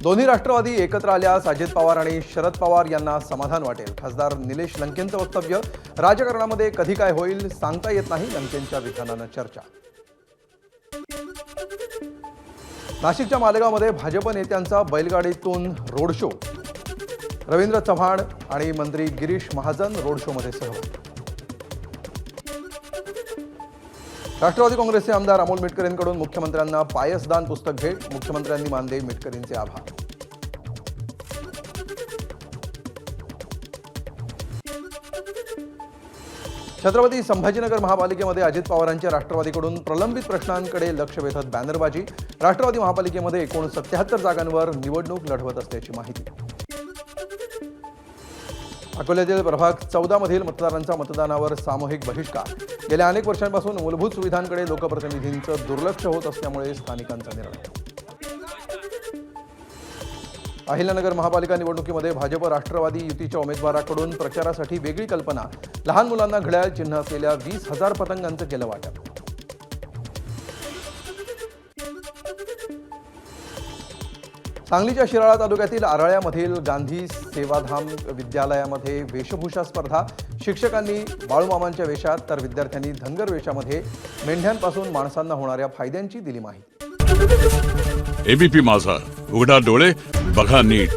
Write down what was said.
दोन्ही राष्ट्रवादी एकत्र आल्यास अजित पवार आणि शरद पवार यांना समाधान वाटेल. खासदार निलेश लंकेंचं वक्तव्य. राजकारणामध्ये कधी काय होईल सांगता येत नाही, लंकेंच्या विधानानं चर्चा. नाशिकच्या मालेगावमध्ये भाजप नेत्यांचा बैलगाडीतून रोड शो. रवींद्र चव्हाण आणि मंत्री गिरीश महाजन रोड शोमध्ये सहभागी. राष्ट्रवादी काँग्रेसचे आमदार अमोल मिटकर यांकडून मुख्यमंत्र्यांना पायसदान पुस्तक भेट. मुख्यमंत्र्यांनी मानले मिटकरींचे आभार. छत्रपती संभाजीनगर महापालिकेमध्ये अजित पवारांच्या राष्ट्रवादीकडून प्रलंबित प्रश्नांकडे लक्ष वेधत बॅनरबाजी. राष्ट्रवादी महापालिकेमध्ये एकूण 77 जागांवर निवडणूक लढवत असल्याची माहिती. अकोल्यातील प्रभाग 14 मधील मतदारांचा मतदानावर सामूहिक बहिष्कार. गेल्या अनेक वर्षांपासून मूलभूत सुविधांकडे लोकप्रतिनिधींचं दुर्लक्ष होत असल्यामुळे स्थानिकांचा निर्णय. अहिल्यानगर महापालिका निवडणुकीमध्ये भाजप राष्ट्रवादी युतीच्या उमेदवाराकडून प्रचारासाठी वेगळी कल्पना. लहान मुलांना घड्याळ चिन्ह असलेल्या 20,000 पतंगांचं केलं वाटप. सांगलीच्या शिराळा तालुक्यातील आराळ्यामधील गांधी सेवाधाम विद्यालयामध्ये वेशभूषा स्पर्धा. शिक्षकांनी बाळूमामांच्या वेशात तर विद्यार्थ्यांनी धनगर वेशामध्ये मेंढ्यांपासून माणसांना होणाऱ्या फायद्यांची दिली माहिती. एबीपी माझा, उघडा डोळे बघा नीट.